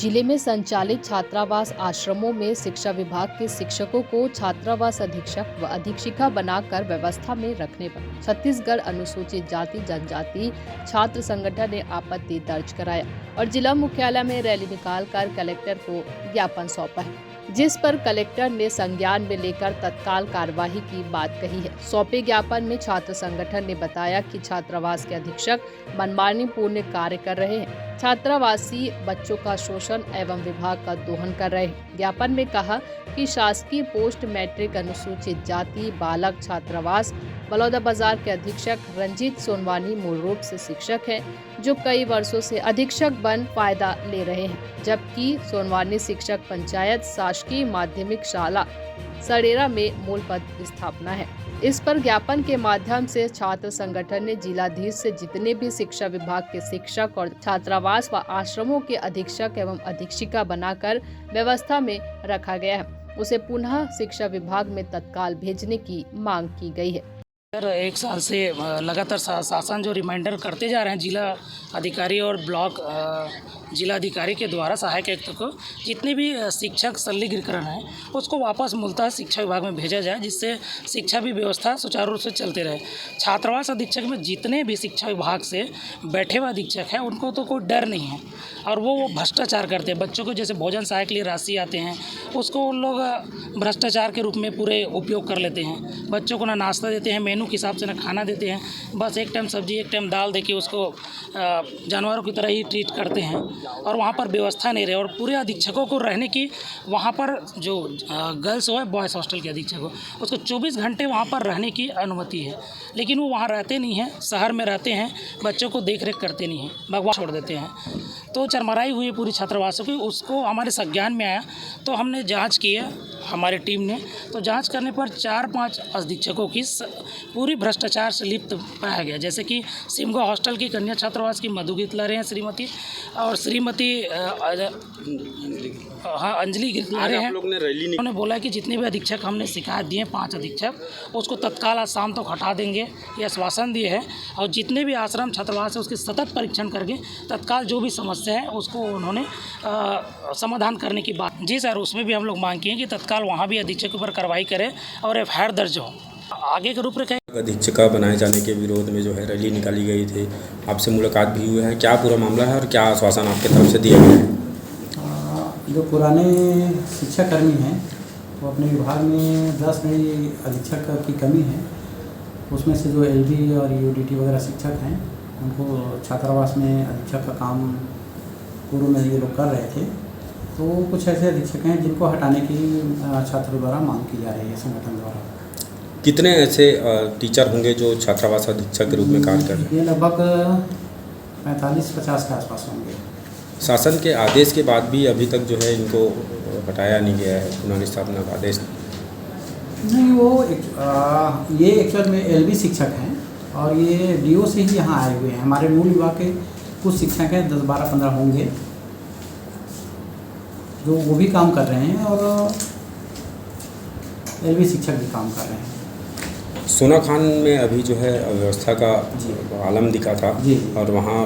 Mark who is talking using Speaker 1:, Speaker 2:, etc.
Speaker 1: जिले में संचालित छात्रावास आश्रमों में शिक्षा विभाग के शिक्षकों को छात्रावास अधीक्षक व अधीक्षिका बनाकर व्यवस्था में रखने पर छत्तीसगढ़ अनुसूचित जाति जनजाति छात्र संगठन ने आपत्ति दर्ज कराया और जिला मुख्यालय में रैली निकालकर कलेक्टर को ज्ञापन सौंपा है, जिस पर कलेक्टर ने संज्ञान में लेकर तत्काल कार्यवाही की बात कही है। सौंपे ज्ञापन में छात्र संगठन ने बताया कि छात्रावास के अधीक्षक मनमानी पूर्ण कार्य कर रहे हैं, छात्रावासी बच्चों का शोषण एवं विभाग का दोहन कर रहे हैं। ज्ञापन में कहा कि शासकीय पोस्ट मैट्रिक अनुसूचित जाति बालक छात्रावास बलौदाबाजार के अधीक्षक रंजीत सोनवानी मूल रूप से शिक्षक हैं, जो कई वर्षों से अधीक्षक बन फायदा ले रहे हैं, जबकि सोनवानी शिक्षक पंचायत शासकीय माध्यमिक शाला सड़ेरा में मूल पद स्थापना है। इस पर ज्ञापन के माध्यम से छात्र संगठन ने जिलाधीश से जितने भी शिक्षा विभाग के शिक्षक और छात्रावास व आश्रमों के अधीक्षक एवं अधीक्षिका बनाकर व्यवस्था में रखा गया है, उसे पुनः शिक्षा विभाग में तत्काल भेजने की मांग की गई है।
Speaker 2: सर, एक साल से लगातार शासन जो रिमाइंडर करते जा रहे हैं जिला अधिकारी और ब्लॉक जिला अधिकारी के द्वारा सहायक आयुक्त को, जितने भी शिक्षक संलिग्नीकरण है उसको वापस मूलतः शिक्षा विभाग में भेजा जाए, जिससे शिक्षा भी व्यवस्था सुचारू रूप से चलते रहे। छात्रावास अधीक्षक में जितने भी शिक्षा विभाग से बैठे हुए अधीक्षक हैं उनको तो कोई डर नहीं है और वो भ्रष्टाचार करते हैं। बच्चों को जैसे भोजन सहायक के लिए राशि आते हैं उसको उन लोग भ्रष्टाचार के रूप में पूरे उपयोग कर लेते हैं। बच्चों को ना नाश्ता देते हैं मेनू के हिसाब से, ना खाना देते हैं, बस एक टाइम सब्जी एक टाइम दाल देके उसको जानवरों की तरह ही ट्रीट करते हैं और वहाँ पर व्यवस्था नहीं रहे। और पूरे अधीक्षकों को रहने की वहाँ पर जो गर्ल्स हो बॉयज़ हॉस्टल के अधीक्षक हो उसको 24 घंटे वहाँ पर रहने की अनुमति है, लेकिन वो वहाँ रहते नहीं हैं, शहर में रहते हैं, बच्चों को देख रेख करते नहीं हैं, भगवान छोड़ देते हैं। तो चरमराई हुई पूरी छात्रावासों की, उसको हमारे संज्ञान में आया तो हमने जाँच की है हमारी टीम ने। तो जांच करने पर 4-5 अधीक्षकों की पूरी भ्रष्टाचार से लिप्त पाया गया, जैसे कि सिमगा हॉस्टल की कन्या छात्रावास की मधु गितलारे हैं श्रीमती, और श्रीमती अंजलि गितलारे हैं। उन्होंने बोला कि जितने भी अधीक्षक हमने शिकायत दिए 5 अधीक्षक उसको तत्काल आज शाम तक हटा देंगे, ये आश्वासन दिए हैं। और जितने भी आश्रम छात्रावास है उसके सतत परीक्षण करके तत्काल जो भी समस्या है उसको उन्होंने समाधान करने की बात। जी सर, उसमें भी हम लोग मांग किए कि तत्काल वहाँ भी अधीक्षक के ऊपर कार्रवाई करें और FIR दर्ज हो। आगे का रूपरेखा
Speaker 3: अधीक्षिका बनाए जाने के विरोध में जो है रैली निकाली गई थी, आपसे मुलाकात भी हुई है, क्या पूरा मामला है और क्या आश्वासन आपके तरफ से दिए गए हैं?
Speaker 4: जो पुराने शिक्षाकर्मी हैं वो अपने विभाग में 10 नए अधीक्षक की कमी है, उसमें से जो LD और UDT वगैरह शिक्षक हैं उनको छात्रावास में अधीक्षक का काम पूर्व में ये लोग कर रहे थे। तो कुछ ऐसे अधीक्षक हैं जिनको हटाने की छात्रों द्वारा मांग की जा रही है संगठन द्वारा।
Speaker 3: कितने ऐसे टीचर होंगे जो छात्रावास अधीक्षक के रूप में कार्य कर रहे हैं?
Speaker 4: ये लगभग 45-50 के आसपास होंगे।
Speaker 3: शासन के आदेश के बाद भी अभी तक जो है इनको हटाया नहीं गया है, पुनर्स्थापना का आदेश
Speaker 4: नहीं। वो ये एक्चुअल में LB शिक्षक हैं और ये DO से ही यहाँ आए हुए हैं। हमारे मूल विभाग के कुछ शिक्षक हैं 10, 12, 15 होंगे जो वो भी काम कर रहे हैं और LB शिक्षक भी काम कर रहे हैं।
Speaker 3: सोना खान में अभी जो है व्यवस्था का आलम दिखा था और वहाँ